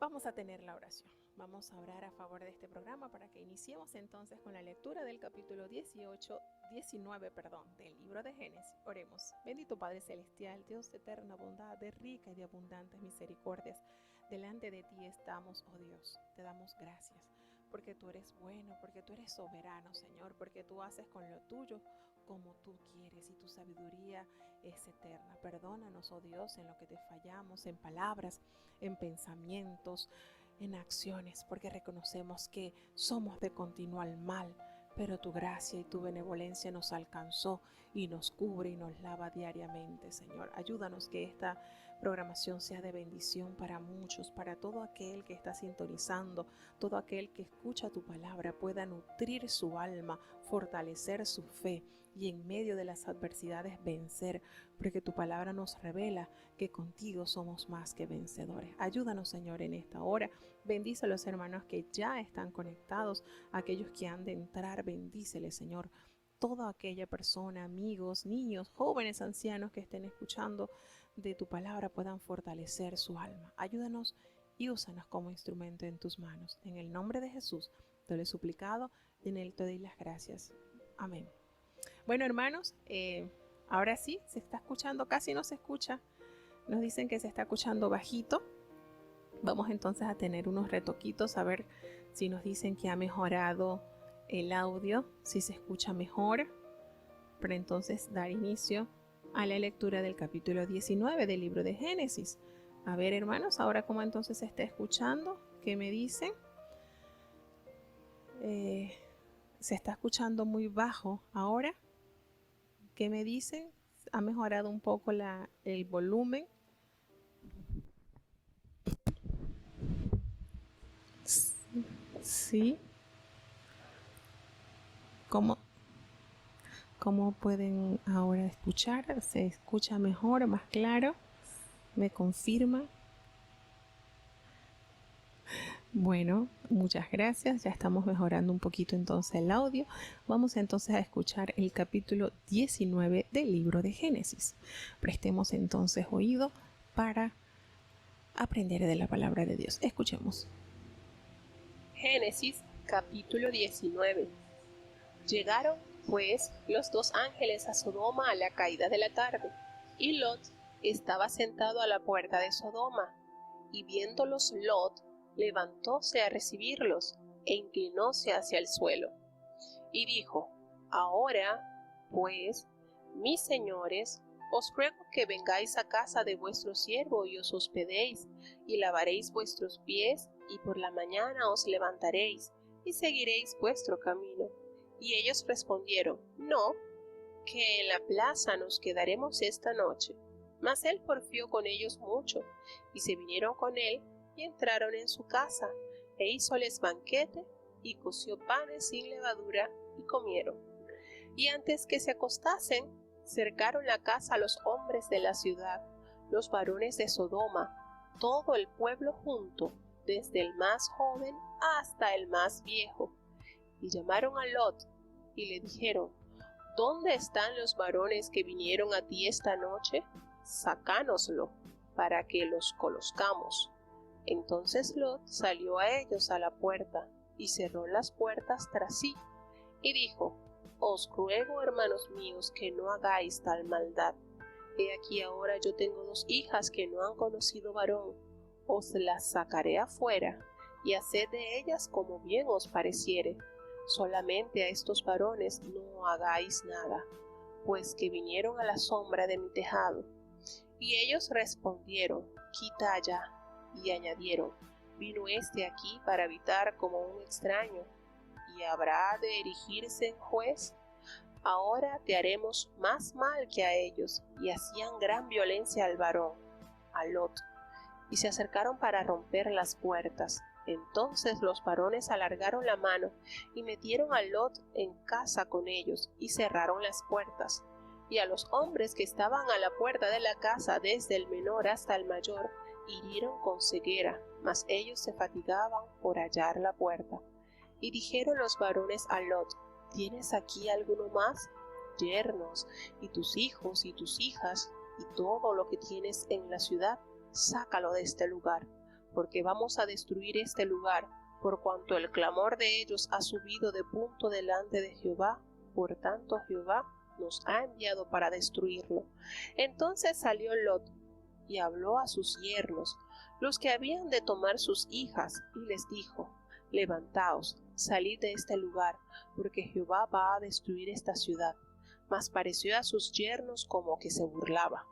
Vamos a tener la oración. Vamos a orar a favor de este programa para que iniciemos entonces con la lectura del capítulo 19 del libro de Génesis. Oremos. Bendito Padre Celestial, Dios de eterna bondad, de rica y de abundantes misericordias, delante de ti estamos, oh Dios. Te damos gracias porque tú eres bueno, porque tú eres soberano, Señor, porque tú haces con lo tuyo como tú quieres y tu sabiduría es eterna. Perdónanos, oh Dios, en lo que te fallamos, en palabras, en pensamientos, en acciones, porque reconocemos que somos de continuo mal, pero tu gracia y tu benevolencia nos alcanzó y nos cubre y nos lava diariamente, Señor. Ayúdanos que esta programación sea de bendición para muchos, para todo aquel que está sintonizando, todo aquel que escucha tu palabra pueda nutrir su alma, fortalecer su fe y en medio de las adversidades vencer, porque tu palabra nos revela que contigo somos más que vencedores. Ayúdanos, Señor, en esta hora. Bendice a los hermanos que ya están conectados, aquellos que han de entrar, bendíceles, Señor. Toda aquella persona, amigos, niños, jóvenes, ancianos que estén escuchando de tu palabra puedan fortalecer su alma. Ayúdanos y úsanos como instrumento en tus manos. En el nombre de Jesús te lo he suplicado y en él te doy las gracias. Amén. Bueno, hermanos, ahora sí, se está escuchando, casi no se escucha. Nos dicen que se está escuchando bajito. Vamos entonces a tener unos retoquitos a ver si nos dicen que ha mejorado el audio, si se escucha mejor, para entonces dar inicio a la lectura del capítulo 19 del libro de Génesis. A ver, hermanos, ahora cómo entonces se está escuchando, ¿qué me dicen? Se está escuchando muy bajo ahora, ¿qué me dicen? Ha mejorado un poco el volumen. Sí. ¿Cómo pueden ahora escuchar? ¿Se escucha mejor, más claro? ¿Me confirma? Bueno, muchas gracias. Ya estamos mejorando un poquito entonces el audio. Vamos entonces a escuchar el capítulo 19 del libro de Génesis. Prestemos entonces oído para aprender de la palabra de Dios. Escuchemos. Génesis capítulo 19. Llegaron pues los dos ángeles a Sodoma a la caída de la tarde, y Lot estaba sentado a la puerta de Sodoma, y viéndolos Lot levantóse a recibirlos e inclinóse hacia el suelo, y dijo: Ahora, pues, mis señores, os ruego que vengáis a casa de vuestro siervo y os hospedéis, y lavaréis vuestros pies, y por la mañana os levantaréis, y seguiréis vuestro camino. Y ellos respondieron: No, que en la plaza nos quedaremos esta noche. Mas él porfió con ellos mucho, y se vinieron con él, y entraron en su casa, e hízoles banquete, y coció panes sin levadura, y comieron. Y antes que se acostasen, cercaron la casa a los hombres de la ciudad, los varones de Sodoma, todo el pueblo junto, desde el más joven hasta el más viejo. Y llamaron a Lot, y le dijeron: ¿Dónde están los varones que vinieron a ti esta noche? Sácanoslo, para que los conozcamos. Entonces Lot salió a ellos a la puerta, y cerró las puertas tras sí, y dijo: Os ruego, hermanos míos, que no hagáis tal maldad. He aquí ahora yo tengo dos hijas que no han conocido varón. Os las sacaré afuera, y haced de ellas como bien os pareciere. Solamente a estos varones no hagáis nada, pues que vinieron a la sombra de mi tejado. Y ellos respondieron: Quita allá. Y añadieron: Vino este aquí para habitar como un extraño, y habrá de erigirse en juez. Ahora te haremos más mal que a ellos. Y hacían gran violencia al varón, a Lot, y se acercaron para romper las puertas. Entonces los varones alargaron la mano y metieron a Lot en casa con ellos, y cerraron las puertas. Y a los hombres que estaban a la puerta de la casa, desde el menor hasta el mayor, hirieron con ceguera, mas ellos se fatigaban por hallar la puerta. Y dijeron los varones a Lot: ¿Tienes aquí alguno más? Yernos, y tus hijos y tus hijas, y todo lo que tienes en la ciudad, sácalo de este lugar, porque vamos a destruir este lugar, por cuanto el clamor de ellos ha subido de punto delante de Jehová, por tanto Jehová nos ha enviado para destruirlo. Entonces salió Lot y habló a sus yernos, los que habían de tomar sus hijas, y les dijo: levantaos, salid de este lugar, porque Jehová va a destruir esta ciudad. Mas pareció a sus yernos como que se burlaba.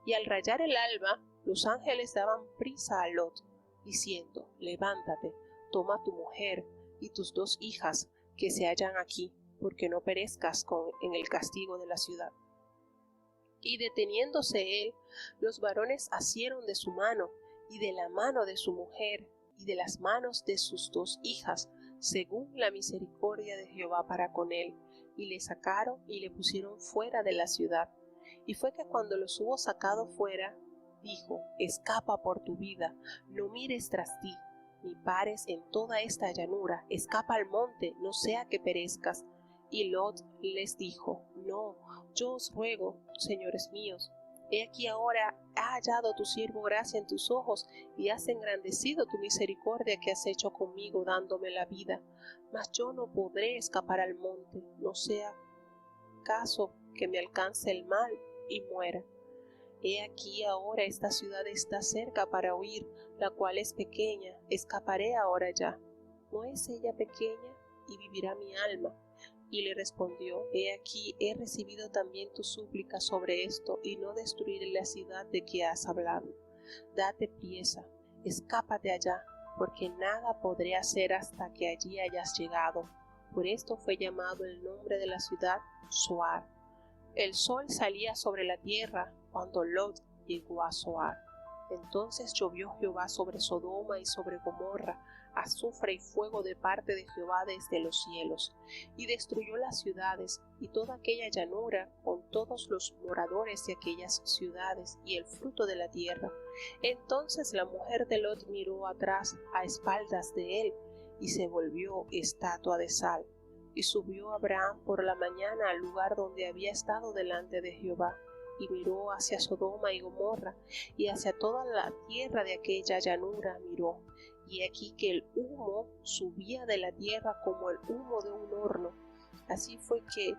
Y al rayar el alba, los ángeles daban prisa a Lot, diciendo: levántate, toma tu mujer y tus 2 hijas que se hallan aquí, porque no perezcas en el castigo de la ciudad. Y deteniéndose él, los varones asieron de su mano, y de la mano de su mujer, y de las manos de sus 2 hijas, según la misericordia de Jehová para con él, y le sacaron y le pusieron fuera de la ciudad. Y fue que cuando los hubo sacado fuera, dijo: escapa por tu vida, no mires tras ti, ni pares en toda esta llanura, escapa al monte, no sea que perezcas. Y Lot les dijo: no, yo os ruego, señores míos, he aquí ahora ha hallado tu siervo gracia en tus ojos, y has engrandecido tu misericordia que has hecho conmigo dándome la vida. Mas yo no podré escapar al monte, no sea caso que me alcance el mal y muera. He aquí ahora esta ciudad está cerca para huir, la cual es pequeña, escaparé ahora ya. ¿No es ella pequeña? Y vivirá mi alma. Y le respondió: he aquí he recibido también tu súplica sobre esto, y no destruiré la ciudad de que has hablado. Date priesa, escápate allá, porque nada podré hacer hasta que allí hayas llegado. Por esto fue llamado el nombre de la ciudad Zoar. El sol salía sobre la tierra cuando Lot llegó a Zoar. Entonces llovió Jehová sobre Sodoma y sobre Gomorra, azufre y fuego de parte de Jehová desde los cielos, y destruyó las ciudades y toda aquella llanura con todos los moradores de aquellas ciudades y el fruto de la tierra. Entonces la mujer de Lot miró atrás a espaldas de él y se volvió estatua de sal. Y subió Abraham por la mañana al lugar donde había estado delante de Jehová, y miró hacia Sodoma y Gomorra, y hacia toda la tierra de aquella llanura miró. Y aquí que el humo subía de la tierra como el humo de un horno. Así fue que,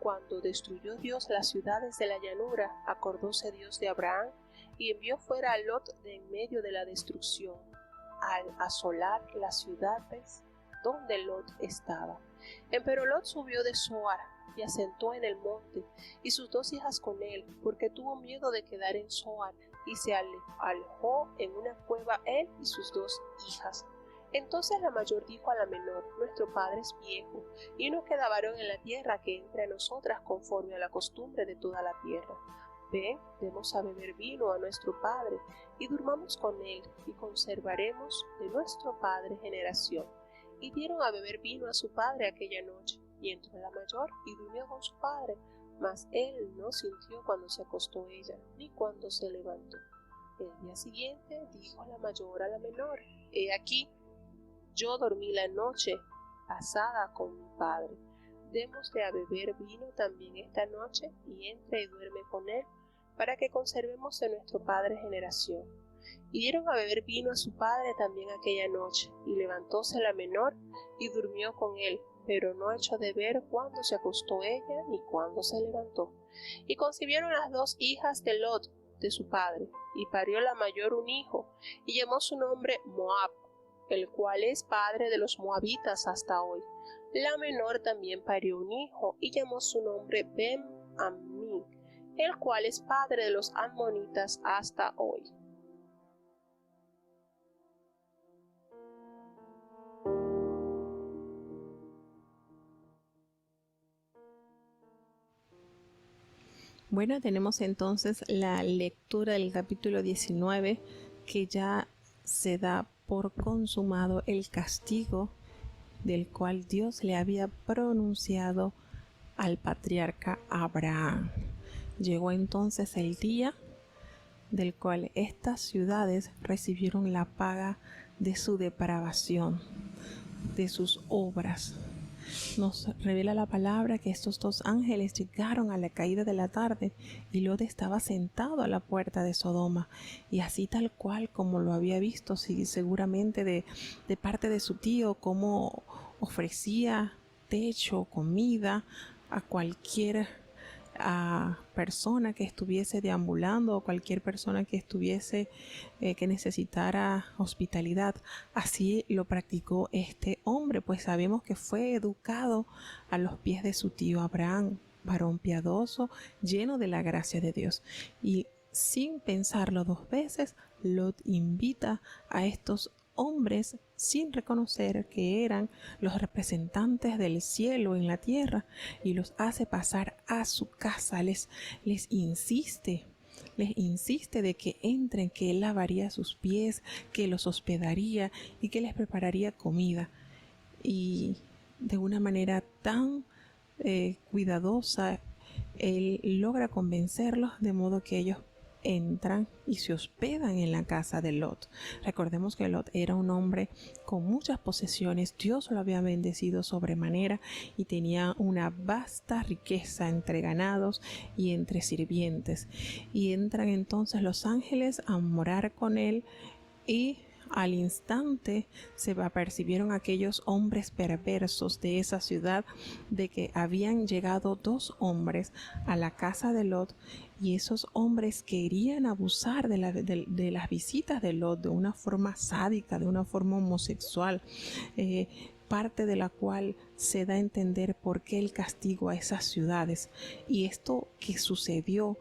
cuando destruyó Dios las ciudades de la llanura, acordóse Dios de Abraham, y envió fuera a Lot de en medio de la destrucción, al asolar las ciudades donde Lot estaba. Empero Lot subió de Zoar y asentó en el monte, y sus 2 hijas con él, porque tuvo miedo de quedar en Zoar, y se alojó en una cueva él y sus 2 hijas. Entonces la mayor dijo a la menor: nuestro padre es viejo, y no queda varón en la tierra que entre a nosotras conforme a la costumbre de toda la tierra. Ven, demos a beber vino a nuestro padre, y durmamos con él, y conservaremos de nuestro padre generación. Y dieron a beber vino a su padre aquella noche, y entró la mayor y durmió con su padre, mas él no sintió cuando se acostó ella, ni cuando se levantó. El día siguiente dijo la mayor a la menor: he aquí, yo dormí la noche pasada con mi padre. Démosle a beber vino también esta noche, y entre y duerme con él, para que conservemos de nuestro padre generación. Y dieron a beber vino a su padre también aquella noche, y levantóse la menor y durmió con él, pero no echó de ver cuándo se acostó ella ni cuándo se levantó. Y concibieron las 2 hijas de Lot, de su padre, y parió la mayor un hijo, y llamó su nombre Moab, el cual es padre de los moabitas hasta hoy. La menor también parió un hijo, y llamó su nombre Ben-Ammi, el cual es padre de los amonitas hasta hoy. Bueno, tenemos entonces la lectura del capítulo 19, que ya se da por consumado el castigo del cual Dios le había pronunciado al patriarca Abraham. Llegó entonces el día del cual estas ciudades recibieron la paga de su depravación, de sus obras. nos revela la palabra que estos dos ángeles llegaron a la caída de la tarde y Lot estaba sentado a la puerta de Sodoma, y así tal cual como lo había visto, sí, seguramente de parte de su tío, como ofrecía techo, comida a cualquier persona que estuviese deambulando, o cualquier persona que estuviese que necesitara hospitalidad. Así lo practicó este hombre, pues sabemos que fue educado a los pies de su tío Abraham, varón piadoso, lleno de la gracia de Dios. Y sin pensarlo dos veces, Lot invita a estos hombres, sin reconocer que eran los representantes del cielo en la tierra, y los hace pasar a su casa. Les insiste de que entren, que él lavaría sus pies, que los hospedaría y que les prepararía comida. Y de una manera tan cuidadosa, él logra convencerlos de modo que ellos entran y se hospedan en la casa de Lot. Recordemos que Lot era un hombre con muchas posesiones. Dios lo había bendecido sobremanera y tenía una vasta riqueza entre ganados y entre sirvientes. Y entran entonces los ángeles a morar con él, y al instante se apercibieron aquellos hombres perversos de esa ciudad de que habían llegado dos hombres a la casa de Lot, y esos hombres querían abusar de las visitas de Lot de una forma sádica, de una forma homosexual, parte de la cual se da a entender por qué el castigo a esas ciudades. Y esto que sucedió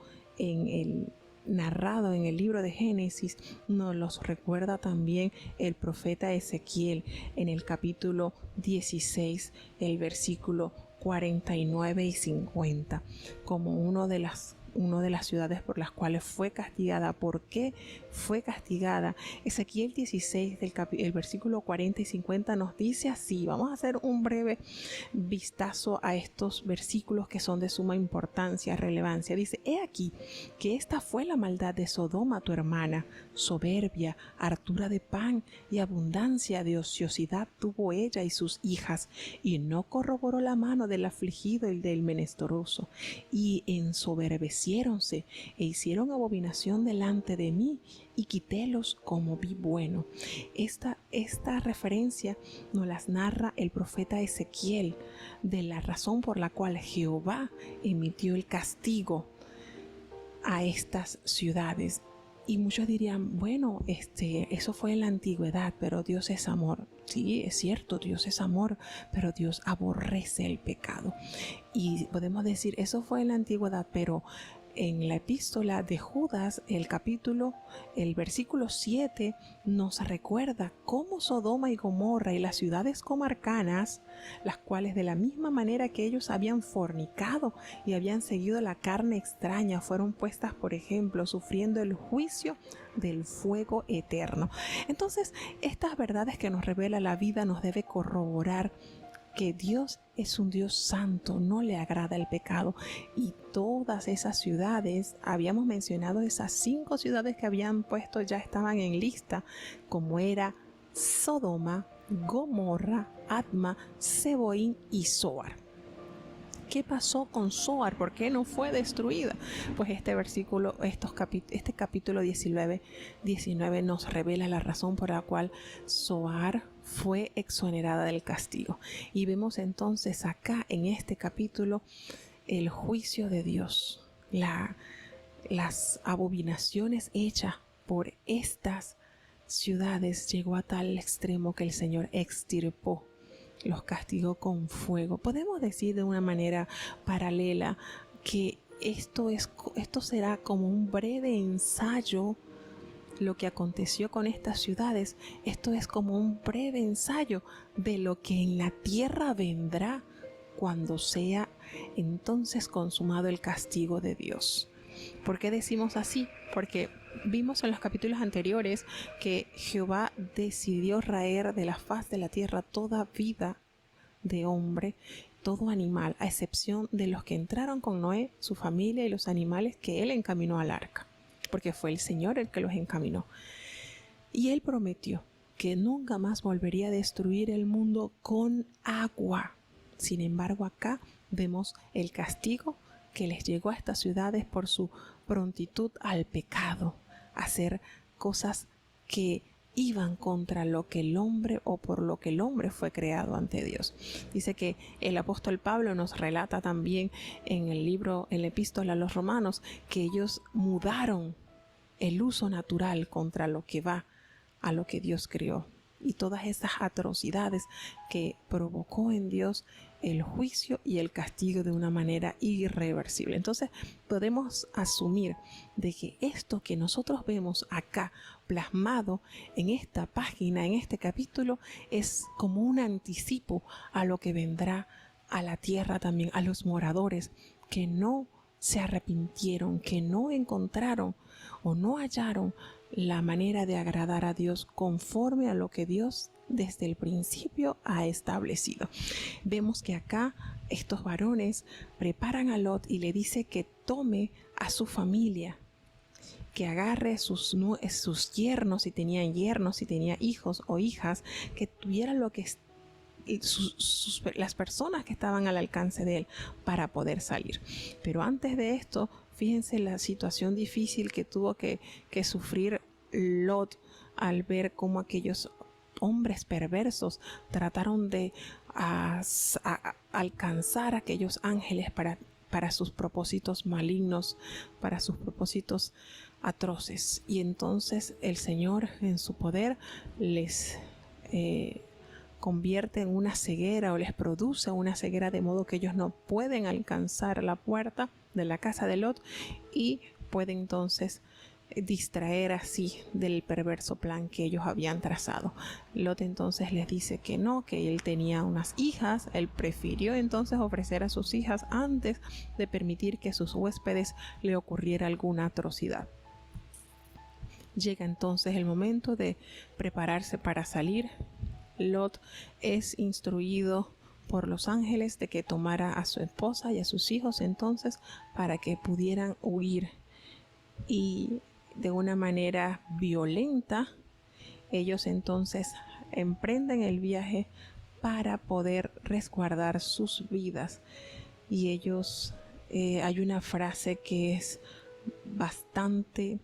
narrado en el libro de Génesis nos los recuerda también el profeta Ezequiel en el capítulo 16, el versículo 49 y 50, como una de las ciudades por las cuales fue castigada. ¿Por qué fue castigada? Ezequiel 16, el versículo 40 y 50 nos dice así. Vamos a hacer un breve vistazo a estos versículos que son de suma importancia, relevancia. Dice: he aquí que esta fue la maldad de Sodoma tu hermana, soberbia, hartura de pan y abundancia de ociosidad tuvo ella y sus hijas, y no corroboró la mano del afligido y del menesteroso, y ensoberbeciéronse e hicieron abominación delante de mí, y quitélos como vi bueno. Esta referencia nos las narra el profeta Ezequiel de la razón por la cual Jehová emitió el castigo a estas ciudades. Y muchos dirían, bueno, eso fue en la antigüedad, pero Dios es amor. Sí, es cierto, Dios es amor, pero Dios aborrece el pecado. Y podemos decir, eso fue en la antigüedad, pero en la epístola de Judas, el versículo 7 nos recuerda cómo Sodoma y Gomorra y las ciudades comarcanas, las cuales de la misma manera que ellos habían fornicado y habían seguido la carne extraña, fueron puestas, por ejemplo, sufriendo el juicio del fuego eterno. Entonces, estas verdades que nos revela la vida nos debe corroborar que Dios es un Dios santo, no le agrada el pecado. Y todas esas ciudades, habíamos mencionado esas 5 ciudades que habían puesto, ya estaban en lista, como era Sodoma, Gomorra, Adma, Zeboim y Zoar. ¿Qué pasó con Zoar? ¿Por qué no fue destruida? Pues este capítulo 19 nos revela la razón por la cual Zoar fue exonerada del castigo. Y vemos entonces acá en este capítulo el juicio de Dios, las abominaciones hechas por estas ciudades llegó a tal extremo que el Señor extirpó, los castigó con fuego. Podemos decir de una manera paralela que esto será como un breve ensayo. Lo que aconteció con estas ciudades, esto es como un breve ensayo de lo que en la tierra vendrá cuando sea entonces consumado el castigo de Dios. ¿Por qué decimos así? Porque vimos en los capítulos anteriores que Jehová decidió raer de la faz de la tierra toda vida de hombre, todo animal, a excepción de los que entraron con Noé, su familia y los animales que él encaminó al arca, porque fue el Señor el que los encaminó. Y él prometió que nunca más volvería a destruir el mundo con agua, Sin embargo, acá vemos el castigo que les llegó a estas ciudades por su prontitud al pecado, a hacer cosas que iban contra lo que el hombre o por lo que el hombre fue creado ante Dios. Dice que el apóstol Pablo nos relata también en el libro, en la epístola a los Romanos, que ellos mudaron el uso natural contra lo que va a lo que Dios creó, y todas esas atrocidades que provocó en Dios el juicio y el castigo de una manera irreversible. Entonces podemos asumir de que esto que nosotros vemos acá plasmado en esta página, en este capítulo, es como un anticipo a lo que vendrá a la tierra también, a los moradores que no se arrepintieron, que no encontraron o no hallaron la manera de agradar a Dios conforme a lo que Dios desde el principio ha establecido. Vemos que acá estos varones preparan a Lot y le dice que tome a su familia, que agarre sus yernos, si tenían yernos, si tenía hijos o hijas, que tuviera lo que las personas que estaban al alcance de él para poder salir. Pero antes de esto, fíjense la situación difícil que tuvo que sufrir Lot al ver cómo aquellos hombres perversos trataron de alcanzar a aquellos ángeles para sus propósitos malignos, para sus propósitos atroces. Y entonces el Señor en su poder les convierte en una ceguera o les produce una ceguera, de modo que ellos no pueden alcanzar la puerta de la casa de Lot y pueden entonces distraer así del perverso plan que ellos habían trazado. Lot entonces les dice que no, que él tenía unas hijas. Él prefirió entonces ofrecer a sus hijas antes de permitir que a sus huéspedes le ocurriera alguna atrocidad. Llega entonces el momento de prepararse para salir. Lot es instruido por los ángeles de que tomara a su esposa y a sus hijos entonces para que pudieran huir, y de una manera violenta ellos entonces emprenden el viaje para poder resguardar sus vidas. Y ellos, hay una frase que es bastante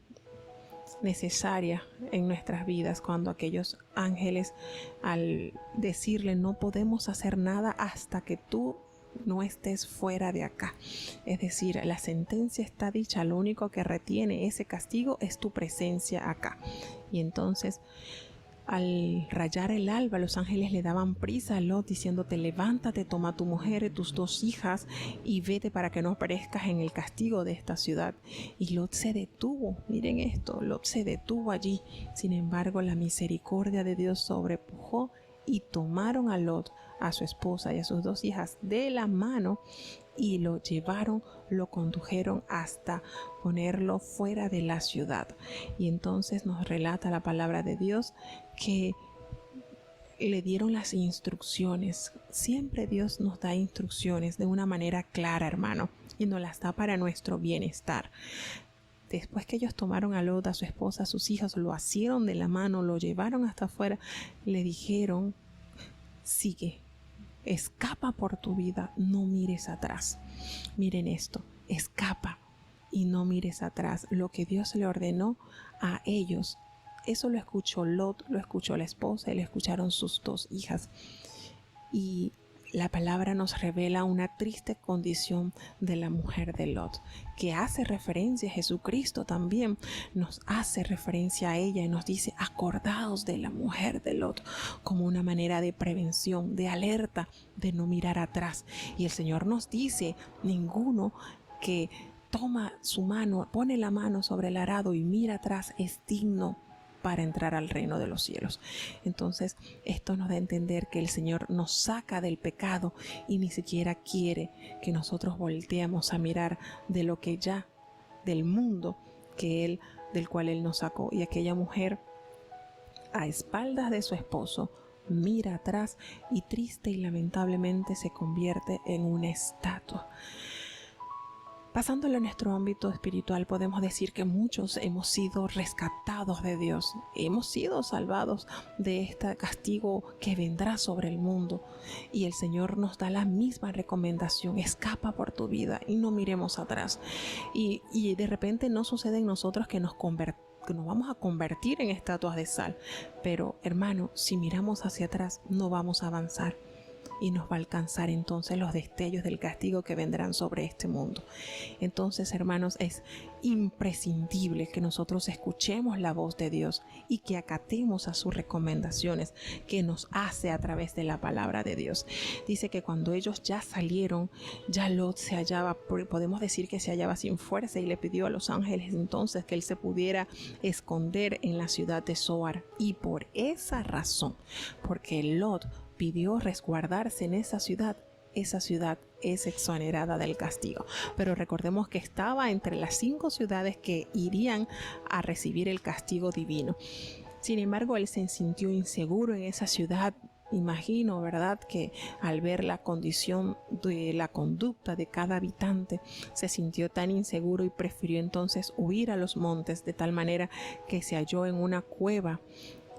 necesaria en nuestras vidas, cuando aquellos ángeles, al decirle no podemos hacer nada hasta que tú no estés fuera de acá, es decir, la sentencia está dicha, lo único que retiene ese castigo es tu presencia acá. Y entonces al rayar el alba, los ángeles le daban prisa a Lot diciéndote: levántate, toma a tu mujer y tus 2 hijas y vete para que no perezcas en el castigo de esta ciudad. Y Lot se detuvo, miren esto, Lot se detuvo allí. Sin embargo, la misericordia de Dios sobrepujó y tomaron a Lot, a su esposa y a sus 2 hijas de la mano y lo llevaron, lo condujeron hasta ponerlo fuera de la ciudad. Y entonces nos relata la palabra de Dios que le dieron las instrucciones. Siempre Dios nos da instrucciones de una manera clara, hermano, y nos las da para nuestro bienestar. Después que ellos tomaron a Lot, a su esposa, a sus hijas, lo asieron de la mano, lo llevaron hasta afuera, le dijeron: sigue, escapa por tu vida, no mires atrás. Miren esto, escapa y no mires atrás. Lo que Dios le ordenó a ellos, eso lo escuchó Lot, lo escuchó la esposa y lo escucharon sus 2 hijas. Y la palabra nos revela una triste condición de la mujer de Lot, que hace referencia a Jesucristo también, nos hace referencia a ella y nos dice: acordaos de la mujer de Lot, como una manera de prevención, de alerta, de no mirar atrás. Y el Señor nos dice: ninguno que toma su mano, pone la mano sobre el arado y mira atrás es digno para entrar al reino de los cielos. Entonces esto nos da a entender que el Señor nos saca del pecado y ni siquiera quiere que nosotros volteemos a mirar de lo que ya, del mundo del cual Él nos sacó. Y aquella mujer, a espaldas de su esposo, mira atrás y triste y lamentablemente se convierte en una estatua. Pasándolo a nuestro ámbito espiritual, podemos decir que muchos hemos sido rescatados de Dios, hemos sido salvados de este castigo que vendrá sobre el mundo, y el Señor nos da la misma recomendación: escapa por tu vida y no miremos atrás. Y de repente no sucede en nosotros que nos vamos a convertir en estatuas de sal, pero hermano, si miramos hacia atrás no vamos a avanzar, y nos va a alcanzar entonces los destellos del castigo que vendrán sobre este mundo. Entonces, hermanos, es imprescindible que nosotros escuchemos la voz de Dios y que acatemos a sus recomendaciones que nos hace a través de la palabra de Dios. Dice que cuando ellos ya salieron, ya Lot se hallaba, podemos decir que se hallaba sin fuerza, y le pidió a los ángeles entonces que él se pudiera esconder en la ciudad de Zoar. Y por esa razón, porque Lot pidió resguardarse en esa ciudad es exonerada del castigo. Pero recordemos que estaba entre las 5 ciudades que irían a recibir el castigo divino. Sin embargo, él se sintió inseguro en esa ciudad. Imagino, ¿verdad?, que al ver la condición de la conducta de cada habitante, se sintió tan inseguro y prefirió entonces huir a los montes, de tal manera que se halló en una cueva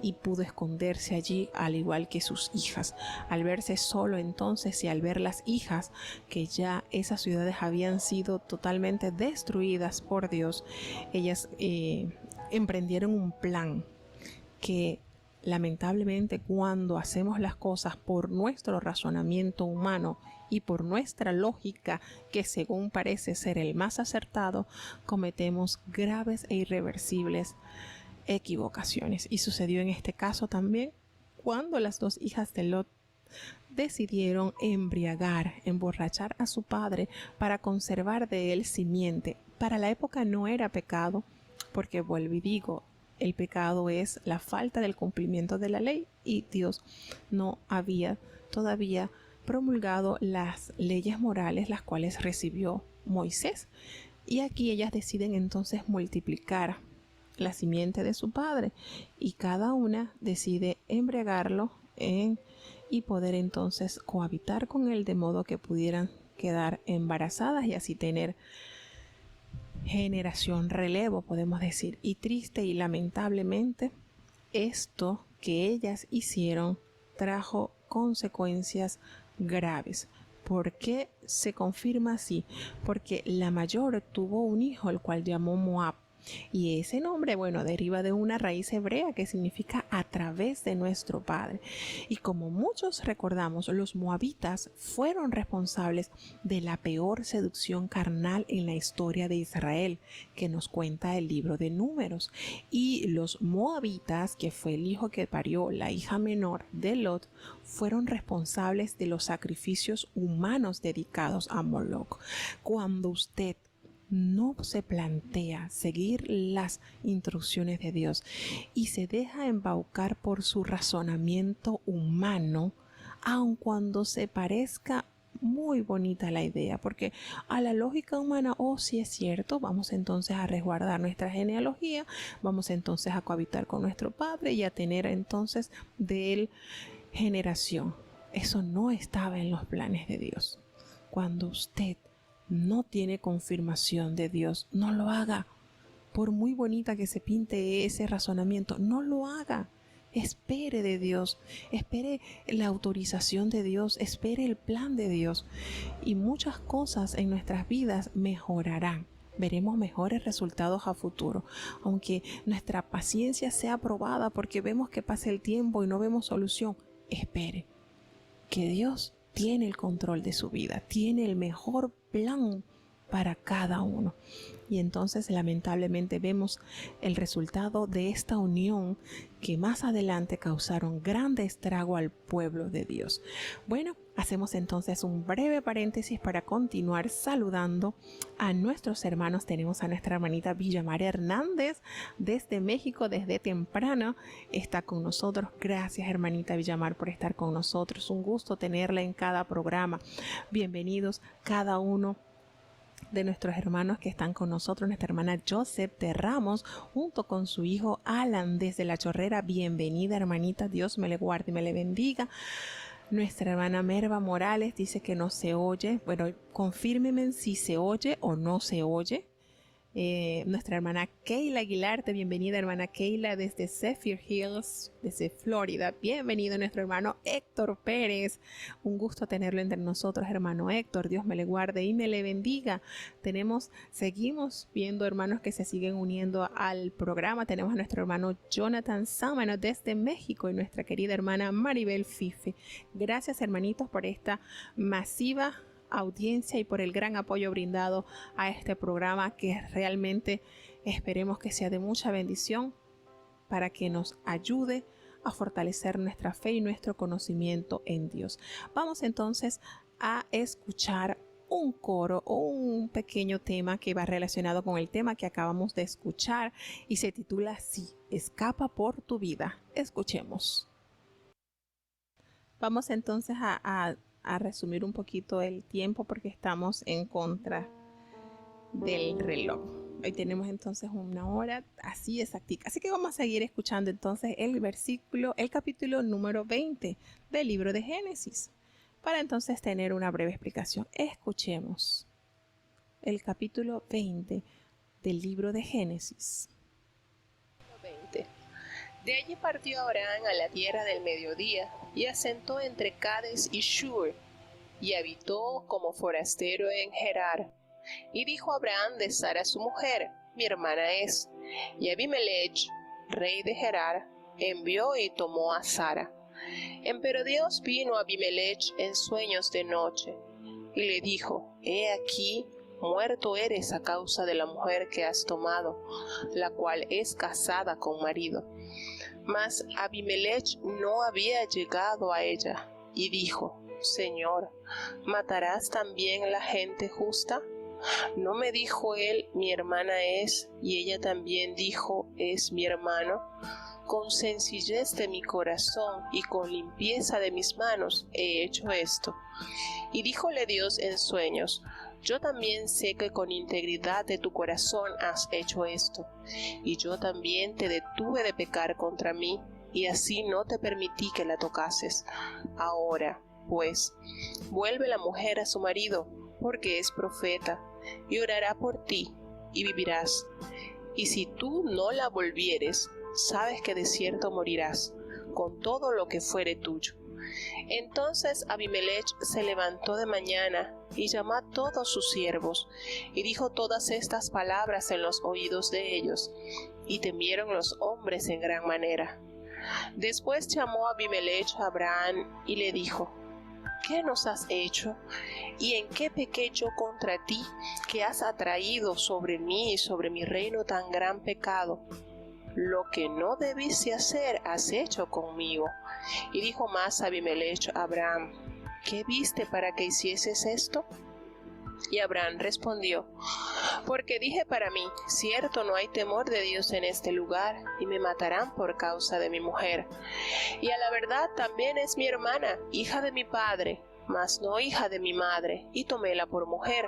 y pudo esconderse allí, al igual que sus hijas. Al verse solo entonces, y al ver las hijas que ya esas ciudades habían sido totalmente destruidas por Dios, ellas emprendieron un plan que lamentablemente, cuando hacemos las cosas por nuestro razonamiento humano y por nuestra lógica, que según parece ser el más acertado, cometemos graves e irreversibles equivocaciones. Y sucedió en este caso también cuando las 2 hijas de Lot decidieron emborrachar a su padre para conservar de él simiente. Para la época no era pecado, porque vuelvo y digo, el pecado es la falta del cumplimiento de la ley, y Dios no había todavía promulgado las leyes morales las cuales recibió Moisés. Y aquí ellas deciden entonces multiplicar la simiente de su padre, y cada una decide embriagarlo y poder entonces cohabitar con él, de modo que pudieran quedar embarazadas y así tener generación relevo, podemos decir. Y triste y lamentablemente, esto que ellas hicieron trajo consecuencias graves. ¿Por qué se confirma así? Porque la mayor tuvo un hijo, el cual llamó Moab. Y ese nombre, deriva de una raíz hebrea que significa a través de nuestro padre. Y como muchos recordamos, los moabitas fueron responsables de la peor seducción carnal en la historia de Israel, que nos cuenta el libro de Números. Y los moabitas, que fue el hijo que parió la hija menor de Lot, fueron responsables de los sacrificios humanos dedicados a Moloch. Cuando usted no se plantea seguir las instrucciones de Dios y se deja embaucar por su razonamiento humano, aun cuando se parezca muy bonita la idea, porque a la lógica humana, sí es cierto, vamos entonces a resguardar nuestra genealogía, vamos entonces a cohabitar con nuestro padre y a tener entonces de él generación. Eso no estaba en los planes de Dios. Cuando usted no tiene confirmación de Dios, no lo haga. Por muy bonita que se pinte ese razonamiento, no lo haga. Espere de Dios, espere la autorización de Dios, espere el plan de Dios, y muchas cosas en nuestras vidas mejorarán. Veremos mejores resultados a futuro, aunque nuestra paciencia sea probada porque vemos que pasa el tiempo y no vemos solución. Espere, que Dios tiene el control de su vida, tiene el mejor plan para cada uno. Y entonces lamentablemente vemos el resultado de esta unión que más adelante causaron grande estrago al pueblo de Dios. Bueno, hacemos entonces un breve paréntesis para continuar saludando a nuestros hermanos. Tenemos a nuestra hermanita Villamar Hernández desde México, desde temprano está con nosotros. Gracias, hermanita Villamar, por estar con nosotros. Un gusto tenerla en cada programa. Bienvenidos cada uno de nuestros hermanos que están con nosotros. Nuestra hermana Joseph de Ramos junto con su hijo Alan desde La Chorrera. Bienvenida, hermanita, Dios me le guarde y me le bendiga. Nuestra hermana Merva Morales dice que no se oye. Bueno, confírmeme si se oye o no se oye. Nuestra hermana Keila Aguilarte, bienvenida hermana Keila desde Zephyr Hills, desde Florida. Bienvenido nuestro hermano Héctor Pérez, un gusto tenerlo entre nosotros, hermano Héctor. Dios me le guarde y me le bendiga. Seguimos viendo hermanos que se siguen uniendo al programa. Tenemos a nuestro hermano Jonathan Sámano desde México y nuestra querida hermana Maribel Fife. Gracias hermanitos por esta masiva audiencia y por el gran apoyo brindado a este programa, que realmente esperemos que sea de mucha bendición para que nos ayude a fortalecer nuestra fe y nuestro conocimiento en Dios. Vamos entonces a escuchar un coro o un pequeño tema que va relacionado con el tema que acabamos de escuchar y se titula así: Escapa por tu vida. Escuchemos. Vamos entonces a resumir un poquito el tiempo porque estamos en contra del reloj. Hoy tenemos entonces una hora así exactica. Así que vamos a seguir escuchando entonces el capítulo número 20 del libro de Génesis. Para entonces tener una breve explicación, escuchemos el capítulo 20 del libro de Génesis. 20. De allí partió Abraham a la tierra del mediodía y asentó entre Cades y Shur, y habitó como forastero en Gerar. Y dijo Abraham de Sara su mujer: mi hermana es. Y Abimelech, rey de Gerar, envió y tomó a Sara. Empero Dios vino a Abimelech en sueños de noche, y le dijo: he aquí, muerto eres a causa de la mujer que has tomado, la cual es casada con marido. Mas Abimelech no había llegado a ella, y dijo: Señor, ¿matarás también la gente justa? ¿No me dijo él, mi hermana es, y ella también dijo, es mi hermano? Con sencillez de mi corazón y con limpieza de mis manos he hecho esto. Y díjole Dios en sueños: yo también sé que con integridad de tu corazón has hecho esto, y yo también te detuve de pecar contra mí, y así no te permití que la tocases. Ahora, pues, vuelve la mujer a su marido, porque es profeta, y orará por ti, y vivirás. Y si tú no la volvieres, sabes que de cierto morirás, con todo lo que fuere tuyo. Entonces Abimelech se levantó de mañana y llamó a todos sus siervos, y dijo todas estas palabras en los oídos de ellos, y temieron los hombres en gran manera. Después llamó Abimelech a Abraham y le dijo: ¿qué nos has hecho? ¿Y en qué pequé yo contra ti, que has atraído sobre mí y sobre mi reino tan gran pecado? Lo que no debiste hacer has hecho conmigo. Y dijo más Abimelech a Abraham: ¿qué viste para que hicieses esto? Y Abraham respondió: porque dije para mí, cierto no hay temor de Dios en este lugar, y me matarán por causa de mi mujer. Y a la verdad también es mi hermana, hija de mi padre, mas no hija de mi madre, y toméla por mujer.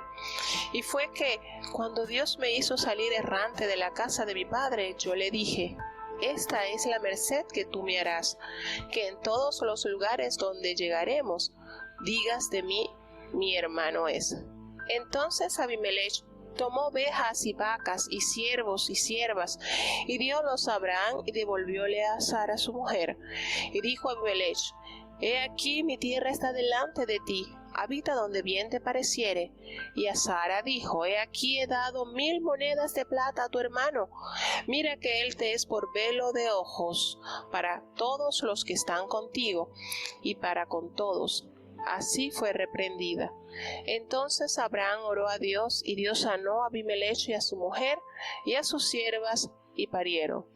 Y fue que, cuando Dios me hizo salir errante de la casa de mi padre, yo le dije: esta es la merced que tú me harás, que en todos los lugares donde llegaremos, digas de mí, mi hermano es. Entonces Abimelech tomó ovejas y vacas y siervos y siervas, y diólos a Abraham, y devolvióle a Sara su mujer. Y dijo Abimelech: he aquí mi tierra está delante de ti, habita donde bien te pareciere. Y a Sara dijo: he aquí he dado 1000 monedas de plata a tu hermano, mira que él te es por velo de ojos para todos los que están contigo, y para con todos. Así fue reprendida. Entonces Abraham oró a Dios, y Dios sanó a Abimelech y a su mujer y a sus siervas, y parieron.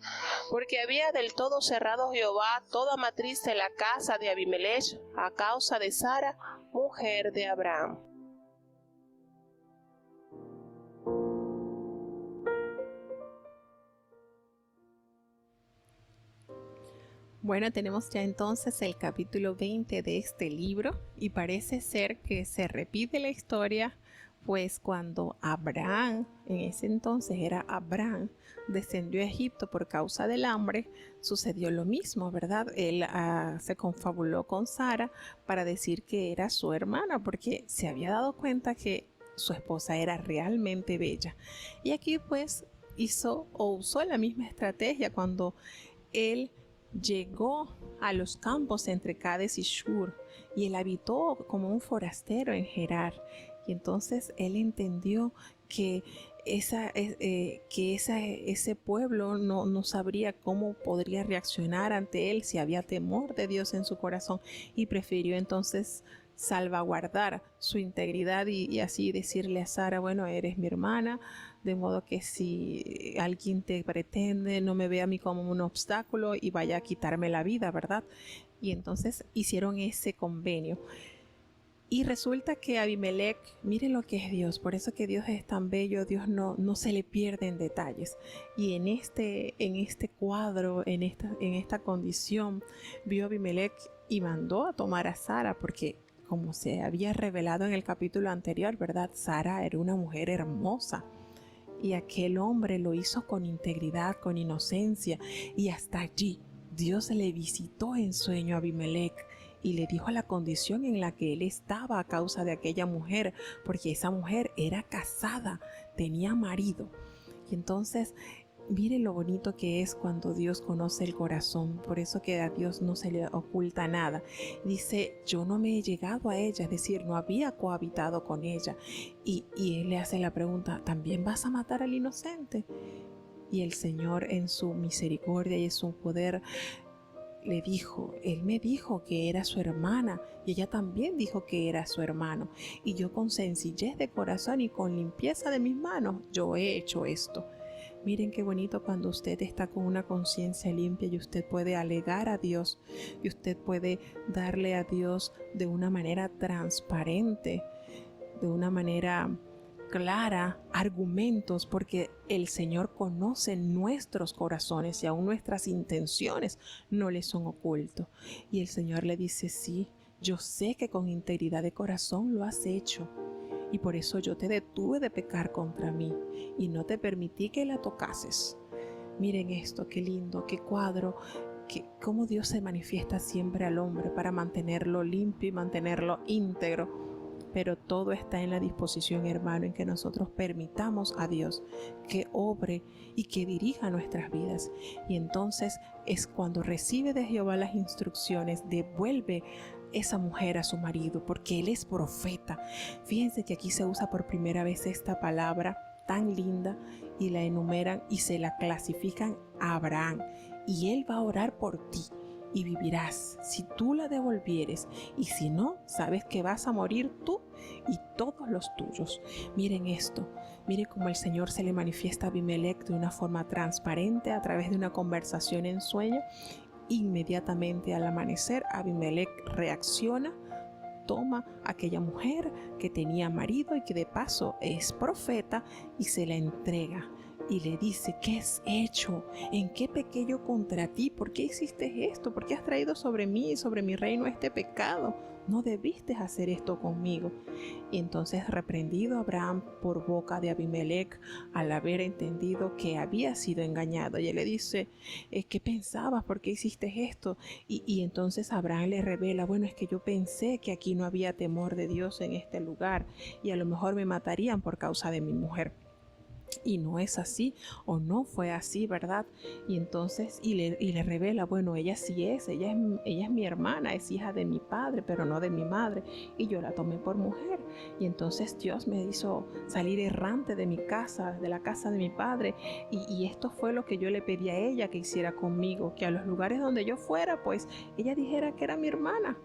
Porque había del todo cerrado Jehová toda matriz de la casa de Abimelech a causa de Sara, mujer de Abraham. Bueno, tenemos ya entonces el capítulo 20 de este libro y parece ser que se repite la historia Pues cuando Abraham, en ese entonces era Abraham, descendió a Egipto por causa del hambre, sucedió lo mismo, ¿verdad? Él se confabuló con Sara para decir que era su hermana, porque se había dado cuenta que su esposa era realmente bella. Y aquí pues usó la misma estrategia cuando él llegó a los campos entre Cades y Shur, y él habitó como un forastero en Gerar. Y entonces él entendió que ese pueblo no sabría cómo podría reaccionar ante él si había temor de Dios en su corazón, y prefirió entonces salvaguardar su integridad y así decirle a Sara, bueno, eres mi hermana, de modo que si alguien te pretende, no me vea a mí como un obstáculo y vaya a quitarme la vida, ¿verdad? Y entonces hicieron ese convenio. Y resulta que Abimelech, miren lo que es Dios, por eso que Dios es tan bello, Dios no se le pierde en detalles. Y en este cuadro, en esta condición, vio Abimelech y mandó a tomar a Sara, porque como se había revelado en el capítulo anterior, ¿verdad? Sara era una mujer hermosa. Y aquel hombre lo hizo con integridad, con inocencia, y hasta allí Dios le visitó en sueño a Abimelech y le dijo la condición en la que él estaba a causa de aquella mujer, porque esa mujer era casada, tenía marido. Y entonces, mire lo bonito que es cuando Dios conoce el corazón, por eso que a Dios no se le oculta nada. Dice, yo no me he llegado a ella, es decir, no había cohabitado con ella. Y él le hace la pregunta, ¿también vas a matar al inocente? Y el Señor en su misericordia y en su poder le dijo, él me dijo que era su hermana y ella también dijo que era su hermano, y yo con sencillez de corazón y con limpieza de mis manos, yo he hecho esto. Miren qué bonito cuando usted está con una conciencia limpia y usted puede alegar a Dios y usted puede darle a Dios de una manera transparente, de una manera clara, argumentos, porque el Señor conoce nuestros corazones y aún nuestras intenciones no le son ocultos. Y el Señor le dice, sí, yo sé que con integridad de corazón lo has hecho, y por eso yo te detuve de pecar contra mí y no te permití que la tocases. Miren esto, qué lindo, qué cuadro, cómo Dios se manifiesta siempre al hombre para mantenerlo limpio y mantenerlo íntegro. Pero todo está en la disposición, hermano, en que nosotros permitamos a Dios que obre y que dirija nuestras vidas. Y entonces es cuando recibe de Jehová las instrucciones, devuelve esa mujer a su marido, porque él es profeta. Fíjense que aquí se usa por primera vez esta palabra tan linda y la enumeran y se la clasifican a Abraham. Y él va a orar por ti y vivirás si tú la devolvieres, y si no, sabes que vas a morir tú y todos los tuyos. Miren esto, miren cómo el Señor se le manifiesta a Abimelech de una forma transparente a través de una conversación en sueño. Inmediatamente al amanecer, Abimelech reacciona, toma a aquella mujer que tenía marido y que de paso es profeta y se la entrega. Y le dice, ¿qué has hecho? ¿En qué pequé yo contra ti? ¿Por qué hiciste esto? ¿Por qué has traído sobre mí y sobre mi reino este pecado? No debiste hacer esto conmigo. Y entonces reprendido Abraham por boca de Abimelech al haber entendido que había sido engañado. Y él le dice, ¿qué pensabas? ¿Por qué hiciste esto? Y entonces Abraham le revela, bueno, es que yo pensé que aquí no había temor de Dios en este lugar y a lo mejor me matarían por causa de mi mujer. Y no es así, o no fue así, ¿verdad? Y entonces, y le revela, bueno, ella sí ella es mi hermana, es hija de mi padre, pero no de mi madre, y yo la tomé por mujer. Y entonces Dios me hizo salir errante de mi casa, de la casa de mi padre, y esto fue lo que yo le pedí a ella que hiciera conmigo, que a los lugares donde yo fuera, pues ella dijera que era mi hermana,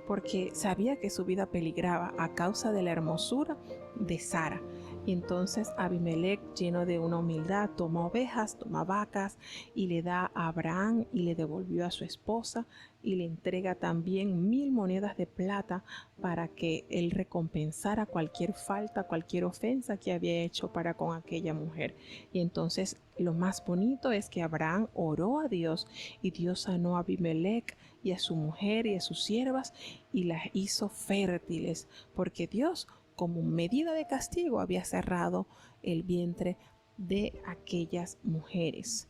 porque sabía que su vida peligraba a causa de la hermosura de Sara. Y entonces Abimelech, lleno de una humildad, toma ovejas, toma vacas y le da a Abraham y le devolvió a su esposa y le entrega también 1000 monedas de plata para que él recompensara cualquier falta, cualquier ofensa que había hecho para con aquella mujer. Y entonces lo más bonito es que Abraham oró a Dios y Dios sanó a Abimelech y a su mujer y a sus siervas y las hizo fértiles, porque Dios como medida de castigo había cerrado el vientre de aquellas mujeres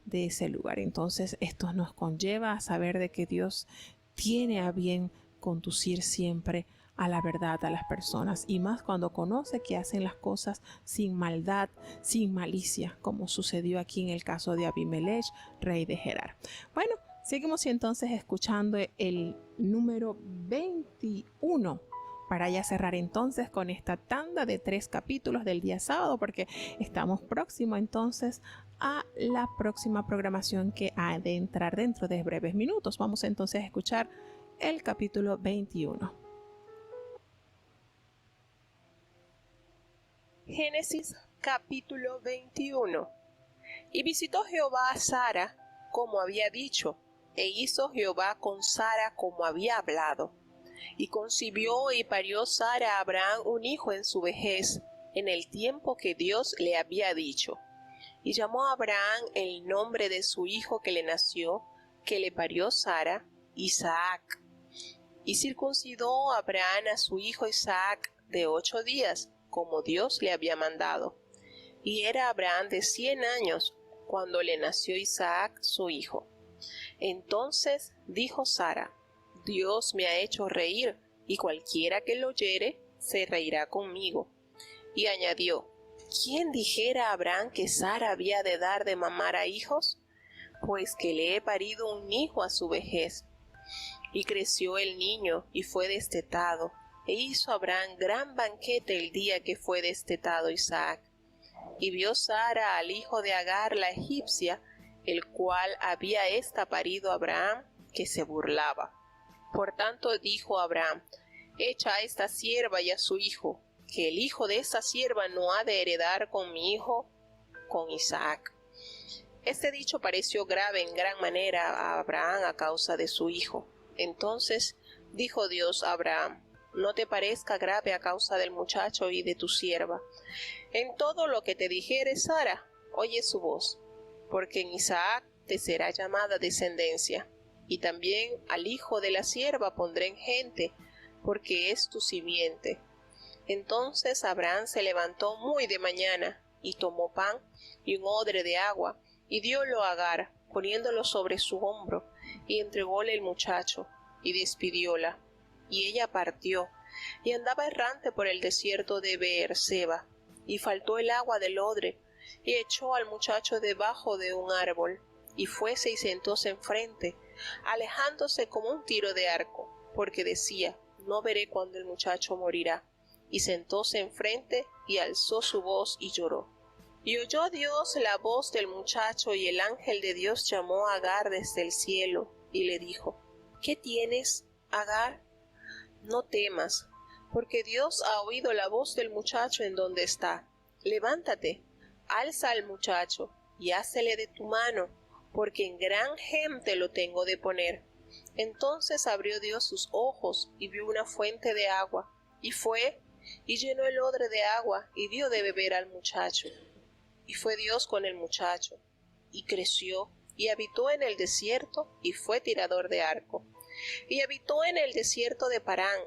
de ese lugar. Entonces esto nos conlleva a saber de que Dios tiene a bien conducir siempre a la verdad a las personas, y más cuando conoce que hacen las cosas sin maldad, sin malicia, como sucedió aquí en el caso de Abimelech, rey de Gerar. Bueno, seguimos entonces escuchando el número 21 para ya cerrar entonces con esta tanda de 3 capítulos del día sábado, porque estamos próximos entonces a la próxima programación que ha de entrar dentro de breves minutos. Vamos entonces a escuchar el capítulo 21. Génesis capítulo 21. Y visitó Jehová a Sara como había dicho, e hizo Jehová con Sara como había hablado. Y concibió y parió Sara a Abraham un hijo en su vejez, en el tiempo que Dios le había dicho. Y llamó a Abraham el nombre de su hijo que le nació, que le parió Sara, Isaac. Y circuncidó a Abraham a su hijo Isaac de 8 días, como Dios le había mandado. Y era Abraham de 100 años cuando le nació Isaac su hijo. Entonces dijo Sara: Dios me ha hecho reír, y cualquiera que lo oyere se reirá conmigo. Y añadió: ¿Quién dijera a Abraham que Sara había de dar de mamar a hijos? Pues que le he parido un hijo a su vejez. Y creció el niño y fue destetado. E hizo Abraham gran banquete el día que fue destetado Isaac. Y vio Sara al hijo de Agar la egipcia, el cual había ésta parido a Abraham, que se burlaba. Por tanto dijo Abraham: Echa a esta sierva y a su hijo, que el hijo de esta sierva no ha de heredar con mi hijo, con Isaac. Este dicho pareció grave en gran manera a Abraham a causa de su hijo. Entonces dijo Dios a Abraham: No te parezca grave a causa del muchacho y de tu sierva. En todo lo que te dijere Sara, oye su voz, porque en Isaac te será llamada descendencia. Y también al hijo de la sierva pondré en gente, porque es tu simiente. Entonces Abraham se levantó muy de mañana, y tomó pan y un odre de agua, y diólo a Agar, poniéndolo sobre su hombro, y entrególe el muchacho, y despidióla. Y ella partió, y andaba errante por el desierto de Beerseba, y faltó el agua del odre, y echó al muchacho debajo de un árbol, y fuese y sentóse enfrente, alejándose como un tiro de arco, porque decía: No veré cuándo el muchacho morirá. Y sentóse enfrente, y alzó su voz y lloró. Y oyó Dios la voz del muchacho, y el ángel de Dios llamó a Agar desde el cielo, y le dijo: ¿Qué tienes, Agar? No temas, porque Dios ha oído la voz del muchacho en donde está. Levántate, alza al muchacho, y hácele de tu mano, porque en gran gente lo tengo de poner. Entonces abrió Dios sus ojos, y vio una fuente de agua, y fue, y llenó el odre de agua, y dio de beber al muchacho. Y fue Dios con el muchacho, y creció, y habitó en el desierto, y fue tirador de arco. Y habitó en el desierto de Parán,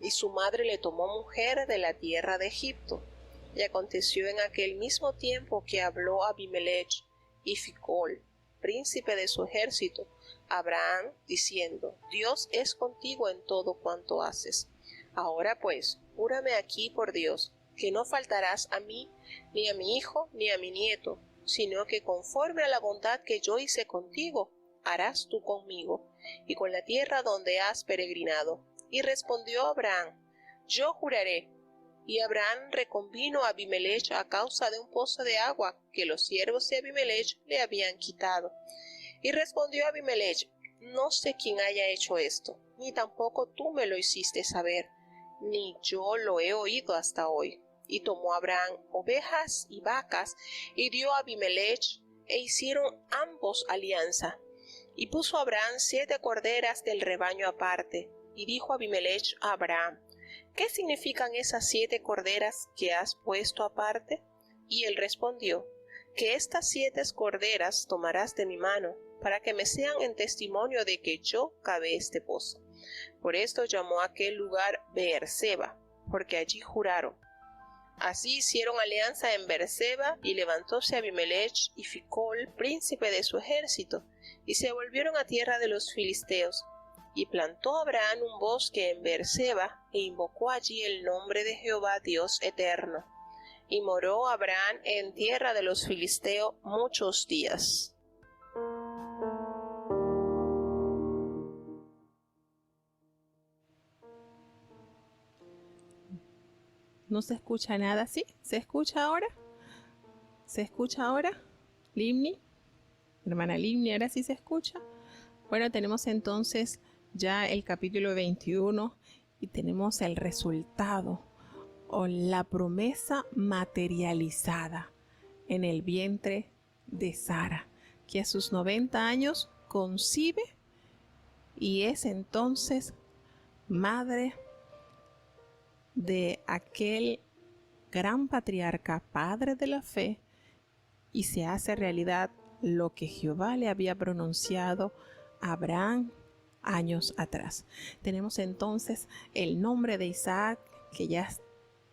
y su madre le tomó mujer de la tierra de Egipto. Y aconteció en aquel mismo tiempo que habló Abimelech y Ficol, príncipe de su ejército, a Abraham, diciendo: Dios es contigo en todo cuanto haces. Ahora pues, júrame aquí por Dios, que no faltarás a mí, ni a mi hijo, ni a mi nieto, sino que conforme a la bondad que yo hice contigo, harás tú conmigo, y con la tierra donde has peregrinado. Y respondió Abraham: Yo juraré. Y Abraham reconvino a Abimelech a causa de un pozo de agua que los siervos de Abimelech le habían quitado. Y respondió Abimelech: No sé quién haya hecho esto, ni tampoco tú me lo hiciste saber, ni yo lo he oído hasta hoy. Y tomó Abraham ovejas y vacas, y dio a Abimelech, e hicieron ambos alianza. Y puso Abraham 7 corderas del rebaño aparte, y dijo Abimelech a Abraham: ¿Qué significan esas 7 corderas que has puesto aparte? Y él respondió: Que estas 7 corderas tomarás de mi mano, para que me sean en testimonio de que yo cavé este pozo. Por esto llamó aquel lugar Beerseba, porque allí juraron. Así hicieron alianza en Beerseba, y levantóse Abimelech y Ficol, príncipe de su ejército, y se volvieron a tierra de los filisteos. Y plantó Abraham un bosque en Beerseba, e invocó allí el nombre de Jehová Dios eterno. Y moró Abraham en tierra de los filisteos muchos días. ¿No se escucha nada? ¿Sí? ¿Se escucha ahora? ¿Se escucha ahora? Limni, hermana Limni, ¿ahora sí se escucha? Bueno, tenemos entonces ya el capítulo 21 y tenemos el resultado o la promesa materializada en el vientre de Sara, que a sus 90 años concibe y es entonces madre de aquel gran patriarca, padre de la fe, y se hace realidad lo que Jehová le había pronunciado a Abraham años atrás. Tenemos entonces el nombre de Isaac, que ya es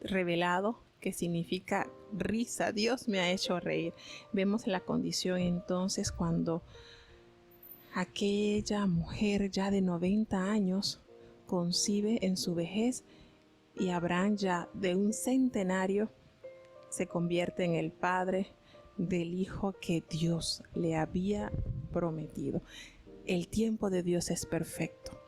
revelado, que significa risa. Dios me ha hecho reír. Vemos la condición entonces cuando aquella mujer ya de 90 años concibe en su vejez, y Abraham ya de un centenario se convierte en el padre del hijo que Dios le había prometido. El tiempo de Dios es perfecto.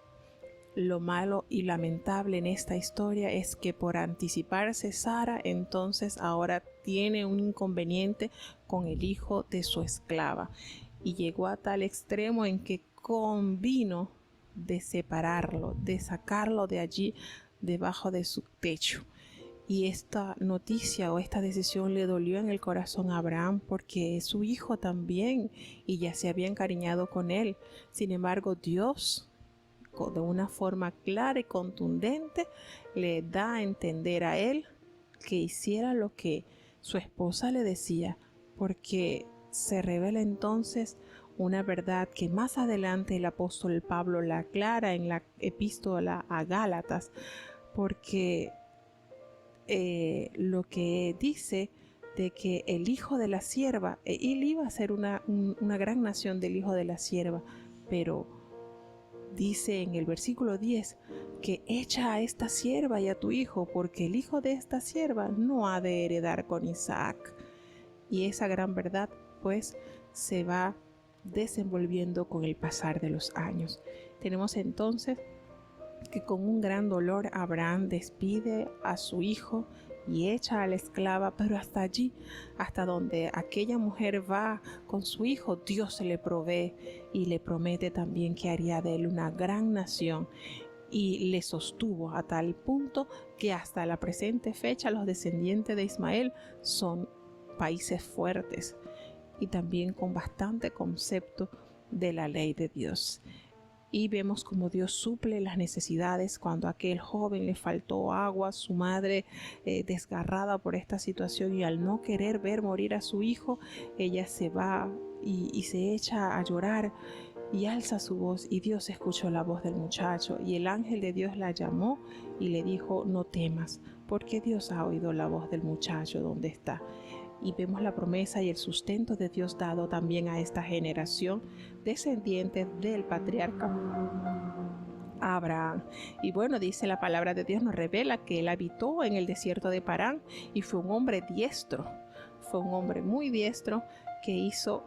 Lo malo y lamentable en esta historia es que por anticiparse Sara, entonces ahora tiene un inconveniente con el hijo de su esclava, y llegó a tal extremo en que convino de separarlo, de sacarlo de allí debajo de su techo. Y esta noticia o esta decisión le dolió en el corazón a Abraham, porque es su hijo también y ya se había encariñado con él. Sin embargo, Dios, de una forma clara y contundente, le da a entender a él que hiciera lo que su esposa le decía, porque se revela entonces una verdad que más adelante el apóstol Pablo la aclara en la epístola a Gálatas, porque lo que dice de que el hijo de la sierva, él iba a ser una gran nación del hijo de la sierva, pero dice en el versículo 10 que echa a esta sierva y a tu hijo, porque el hijo de esta sierva no ha de heredar con Isaac. Y esa gran verdad pues se va desenvolviendo con el pasar de los años. Tenemos entonces que con un gran dolor Abraham despide a su hijo y echa a la esclava, pero hasta allí, hasta donde aquella mujer va con su hijo, Dios se le provee y le promete también que haría de él una gran nación, y le sostuvo a tal punto que hasta la presente fecha los descendientes de Ismael son países fuertes y también con bastante concepto de la ley de Dios. Y vemos como Dios suple las necesidades cuando a aquel joven le faltó agua, su madre desgarrada por esta situación, y al no querer ver morir a su hijo, ella se va y se echa a llorar y alza su voz, y Dios escuchó la voz del muchacho, y el ángel de Dios la llamó y le dijo: no temas, porque Dios ha oído la voz del muchacho donde está. Y vemos la promesa y el sustento de Dios dado también a esta generación descendiente del patriarca Abraham. Y bueno, dice la palabra de Dios, nos revela que él habitó en el desierto de Parán y fue un hombre diestro, fue un hombre muy diestro que hizo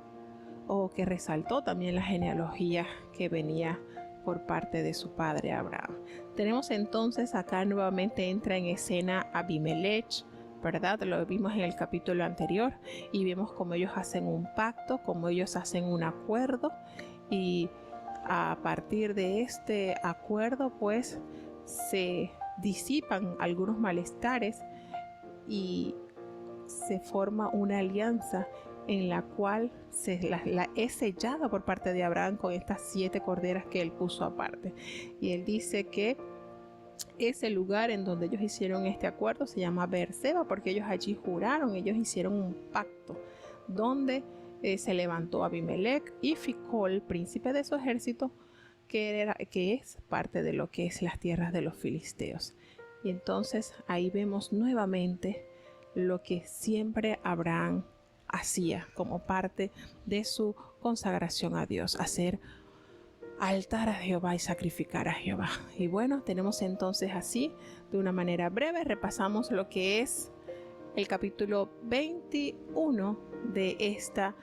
o que resaltó también la genealogía que venía por parte de su padre Abraham. Tenemos entonces acá nuevamente entra en escena Abimelech, ¿verdad? Lo vimos en el capítulo anterior y vemos cómo ellos hacen un pacto, cómo ellos hacen un acuerdo, y a partir de este acuerdo pues se disipan algunos malestares y se forma una alianza en la cual es sellada por parte de Abraham con estas 7 corderas que él puso aparte. Y él dice que ese lugar en donde ellos hicieron este acuerdo se llama Beerseba, porque ellos allí juraron, ellos hicieron un pacto donde se levantó Abimelech y Ficol, príncipe de su ejército, que es parte de lo que es las tierras de los filisteos. Y entonces ahí vemos nuevamente lo que siempre Abraham hacía como parte de su consagración a Dios, hacer altar a Jehová y sacrificar a Jehová. Y bueno, tenemos entonces así, de una manera breve, repasamos lo que es el capítulo 21 de esta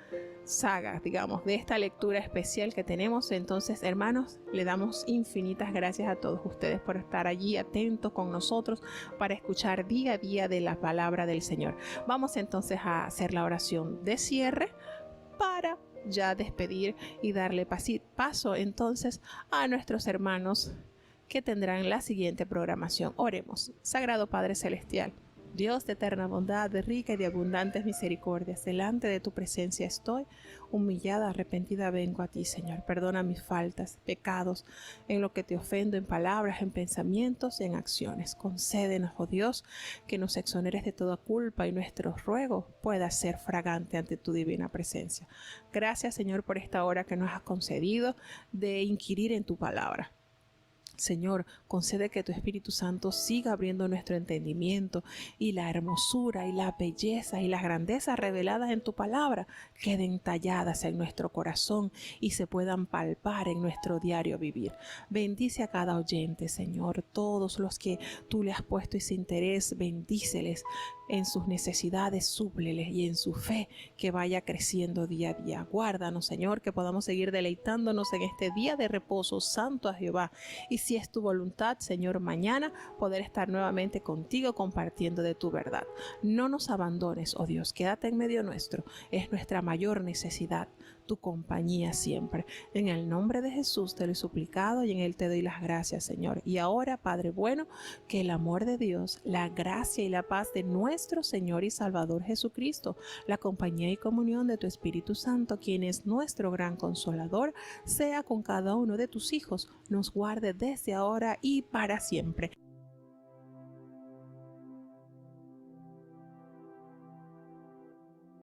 saga, digamos, de esta lectura especial que tenemos. Entonces, hermanos, le damos infinitas gracias a todos ustedes por estar allí atentos con nosotros para escuchar día a día de la palabra del Señor. Vamos entonces a hacer la oración de cierre para ya despedir y darle paso entonces a nuestros hermanos que tendrán la siguiente programación. Oremos. Sagrado Padre Celestial, Dios de eterna bondad, de rica y de abundantes misericordias, delante de tu presencia estoy, humillada, arrepentida vengo a ti, Señor. Perdona mis faltas, pecados, en lo que te ofendo, en palabras, en pensamientos, en acciones. Concédenos, oh Dios, que nos exoneres de toda culpa y nuestro ruego pueda ser fragante ante tu divina presencia. Gracias, Señor, por esta hora que nos has concedido de inquirir en tu palabra. Señor, concede que tu Espíritu Santo siga abriendo nuestro entendimiento y la hermosura y la belleza y las grandezas reveladas en tu palabra queden talladas en nuestro corazón y se puedan palpar en nuestro diario vivir. Bendice a cada oyente, Señor, todos los que tú le has puesto ese interés, bendíceles en sus necesidades, súpleles, y en su fe que vaya creciendo día a día. Guárdanos, Señor, que podamos seguir deleitándonos en este día de reposo santo a Jehová. Y si es tu voluntad, Señor, mañana poder estar nuevamente contigo compartiendo de tu verdad. No nos abandones, oh Dios, quédate en medio nuestro. Es nuestra mayor necesidad, tu compañía siempre. En el nombre de Jesús te lo he suplicado y en él te doy las gracias, Señor. Y ahora, Padre bueno, que el amor de Dios, la gracia y la paz de nuestro Señor y Salvador Jesucristo, la compañía y comunión de tu Espíritu Santo, quien es nuestro gran consolador, sea con cada uno de tus hijos, nos guarde desde ahora y para siempre.